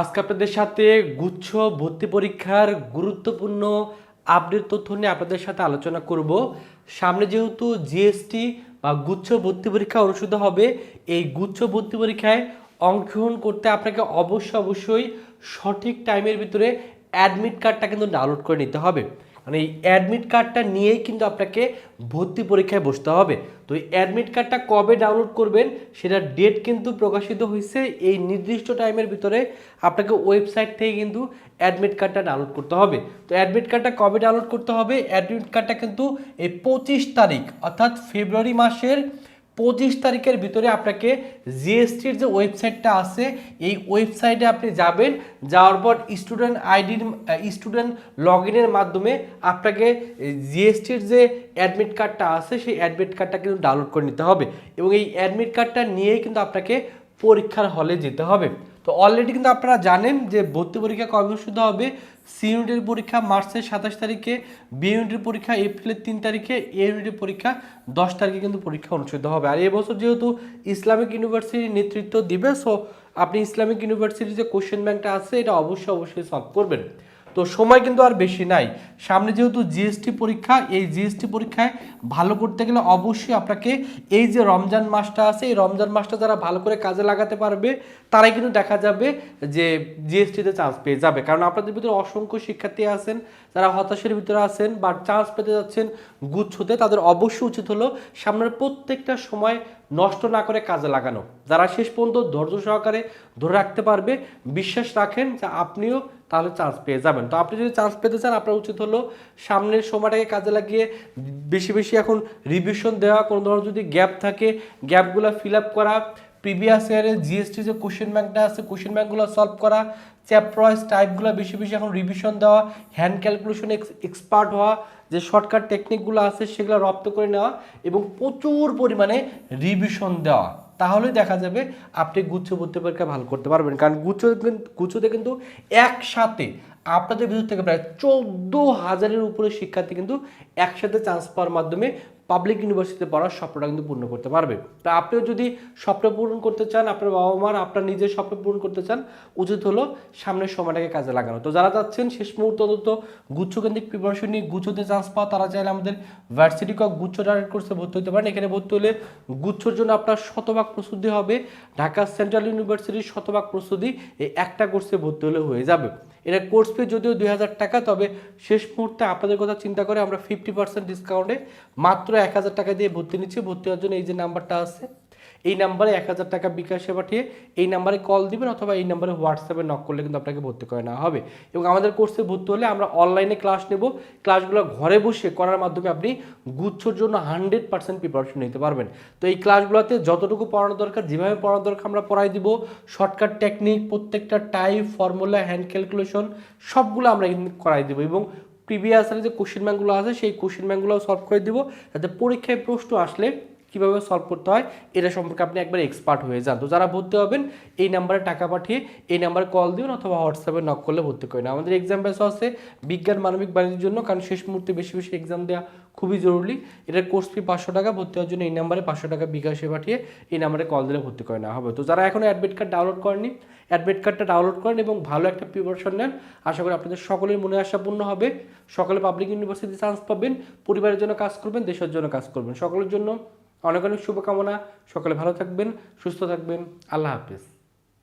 আজকে আপনাদের সাথে গুচ্ছ ভর্তি পরীক্ষার গুরুত্বপূর্ণ আপডেট তথ্য নিয়ে আপনাদের সাথে আলোচনা করব। সামনে যেহেতু জিএসটি বা গুচ্ছ ভর্তি পরীক্ষা অনুষ্ঠিত হবে, এই গুচ্ছ ভর্তি পরীক্ষায় অংশগ্রহণ করতে আপনাকে অবশ্যই সঠিক টাইমের ভিতরে অ্যাডমিট কার্ডটা কিন্তু ডাউনলোড করে নিতে হবে। মানে এই অ্যাডমিট কার্ডটা নিয়েই কিন্তু আপনাকে ভর্তি পরীক্ষায় বসতে হবে। তো এই অ্যাডমিট কার্ডটা কবে ডাউনলোড করবেন সেটার ডেট কিন্তু প্রকাশিত হয়েছে। এই নির্দিষ্ট টাইমের ভিতরে আপনাকে ওয়েবসাইট থেকে কিন্তু অ্যাডমিট কার্ডটা ডাউনলোড করতে হবে। তো অ্যাডমিট কার্ডটা কবে ডাউনলোড করতে হবে? অ্যাডমিট কার্ডটা কিন্তু এই 25 তারিখ অর্থাৎ ফেব্রুয়ারি মাসের 25 তারিখের ভিতরে আপনাকে জিএসটির যে ওয়েবসাইটটা আছে এই ওয়েবসাইটে আপনি যাবেন। যাওয়ার পর স্টুডেন্ট লগ ইনের মাধ্যমে আপনাকে জিএসটির যে অ্যাডমিট কার্ডটা আছে সেই অ্যাডমিট কার্ডটা কিন্তু ডাউনলোড করে নিতে হবে এবং এই অ্যাডমিট কার্ডটা নিয়েই কিন্তু আপনাকে পরীক্ষার হলে যেতে হবে। তো অলরেডি কিন্তু আপনারা জানেন যে ভর্তি পরীক্ষা কবে অনুষ্ঠিত হবে। সি ইউনিটের পরীক্ষা মার্চের 27 তারিখে, বি ইউনিটের পরীক্ষা এপ্রিলের 3 তারিখে, এ ইউনিটের পরীক্ষা 10 তারিখে কিন্তু পরীক্ষা অনুষ্ঠিত হবে। আর এবছর যেহেতু ইসলামিক ইউনিভার্সিটির নেতৃত্ব দিবে, সো আপনি ইসলামিক ইউনিভার্সিটির যে কোশ্চেন ব্যাংকটা আছে এটা অবশ্যই সলভ করবেন। তো সময় কিন্তু আর বেশি নাই। সামনে যেহেতু জিএসটি পরীক্ষা, এই জিএসটি পরীক্ষায় ভালো করতে গেলে অবশ্যই আপনাকে এই যে রমজান মাসটা আছে এই রমজান মাসটা যারা ভালো করে কাজে লাগাতে পারবে তারাই কিন্তু দেখা যাবে যে জিএসটিতে চান্স পেয়ে যাবে। কারণ আপনাদের ভিতরে অসংখ্য শিক্ষার্থী আছেন যারা হতাশার ভিতরে আছেন বা চান্স পেতে যাচ্ছেন গুচ্ছতে, তাদের অবশ্যই উচিত হলো সামনের প্রত্যেকটা সময় নষ্ট না করে কাজে লাগানো। যারা শেষ পর্যন্ত ধৈর্য সহকারে ধরে রাখতে পারবে, বিশ্বাস রাখেন যে আপনিও তাহলে চান্স পেয়ে যাবেন। তো আপনি যদি চান্স পেতে চান আপনার উচিত হলো সামনের সময়টাকে কাজে লাগিয়ে বেশি এখন রিভিশন দেওয়া, কোনো ধরনের যদি গ্যাপ থাকে গ্যাপগুলো ফিল আপ করা, প্রিভিয়াস ইয়ারের জিএসটি যে কোশ্চেন ব্যাংকটা আছে কোশ্চেন ব্যাংকগুলো সলভ করা, চ্যাপ্টার ওয়াইজ টাইপগুলো বেশি এখন রিভিশন দেওয়া, হ্যান্ড ক্যালকুলেশন এক্সপার্ট হওয়া, যে শর্টকাট টেকনিকগুলো আছে সেগুলো রপ্ত করে নেওয়া এবং প্রচুর পরিমাণে রিভিশন দেওয়া। তাহলে দেখা যাবে আপনি গুচ্ছ ভর্তি পরীক্ষা ভালো করতে পারবেন। কারণ গুচ্ছতে কিন্তু একসাথে আপনাদের ভিতর থেকে প্রায় 14,000-এর উপরে শিক্ষার্থী কিন্তু একসাথে চান্স পাওয়ার মাধ্যমে পাবলিক ইউনিভার্সিটিতে পড়ার স্বপ্নটা কিন্তু পূর্ণ করতে পারবে। তা আপনিও যদি স্বপ্ন পূরণ করতে চান, আপনার বাবা মার আপনার নিজের স্বপ্ন পূরণ করতে চান, উচিত হলো সামনের সময়টাকে কাজে লাগানো। তো যারা চাচ্ছেন শেষ মুহূর্ত অন্তত গুচ্ছকেন্দ্রিক প্রিপারেশন নিয়ে গুচ্ছতে চান্স পাওয়া, তারা চাইলে আমাদের ভার্সিটি কক গুচ্ছ টার্গেট কোর্সে ভর্তি হতে পারেন। এখানে ভর্তি হলে গুচ্ছর জন্য আপনার শতভাগ প্রস্তুতি হবে। ঢাকা সেন্ট্রাল ইউনিভার্সিটির শতভাগ প্রস্তুতি এই একটা কোর্সে ভর্তি হলে হয়ে যাবে। এটা কোর্স ফি যদিও 2,000 টাকা, তবে শেষ মুহূর্তে আপনাদের কথা চিন্তা করে আমরা 50% ডিসকাউন্টে মাত্র 1,000 টাকা দিয়ে ভর্তি নিচ্ছি। ভর্তি হওয়ার জন্য এই যে নাম্বারটা আছে এই নাম্বারে 1,000 টাকা বিকাশে পাঠিয়ে এই নাম্বারে কল দিবেন অথবা এই নাম্বারে হোয়াটসঅ্যাপে নক করলে কিন্তু আপনাকে ভর্তি করে নেওয়া হবে। এবং আমাদের কোর্সে ভর্তি হলে আমরা অনলাইনে ক্লাস নেব। ক্লাসগুলো ঘরে বসে করার মাধ্যমে আপনি গুচ্ছর জন্য 100% প্রিপারেশন নিতে পারবেন। তো এই ক্লাসগুলোতে যতটুকু পড়ানো দরকার, যেভাবে পড়ানো দরকার আমরা পড়াই দিব। শর্টকাট টেকনিক, প্রত্যেকটা টাইপ, ফর্মুলা, হ্যান্ড ক্যালকুলেশন সবগুলো আমরা কিন্তু করাই দেবো এবং প্রিভিয়াস যে কোশ্চেন ব্যাংকগুলো আছে সেই কোশ্চেন ব্যাংকগুলো সলভ করে দিব, যাতে পরীক্ষায় প্রশ্ন আসলে কীভাবে সলভ করতে হয় এটা সম্পর্কে আপনি একবার এক্সপার্ট হয়ে যান। তো যারা ভর্তি হবেন এই নাম্বারে টাকা পাঠিয়ে এই নাম্বারে কল দিন অথবা হোয়াটসঅ্যাপে নক করলে ভর্তি করেন। আমাদের এক্সাম ব্যাচ আছে বিজ্ঞান মানবিক বাণিজ্যের জন্য, কারণ শেষ মুহূর্তে বেশি এক্সাম দেওয়া খুবই জরুরি। এটার কোর্স ফি 500 টাকা। ভর্তি হওয়ার জন্য এই নাম্বারে 500 টাকা বিকাশে পাঠিয়ে এই নাম্বারে কল দিলে ভর্তি করে নেওয়া হবে। তো যারা এখনও অ্যাডমিট কার্ড ডাউনলোড করেনি অ্যাডমিট কার্ডটা ডাউনলোড করেন এবং ভালো একটা প্রিপারেশন নেন। আশা করি আপনাদের সকলের মনে আশা পূর্ণ হবে। সকলে পাবলিক ইউনিভার্সিটি চান্স পাবেন, পরিবারের জন্য কাজ করবেন, দেশের জন্য কাজ করবেন। সকলের জন্য অনেক শুভকামনা। সকলে ভালো থাকবেন, সুস্থ থাকবেন। আল্লাহ হাফিজ।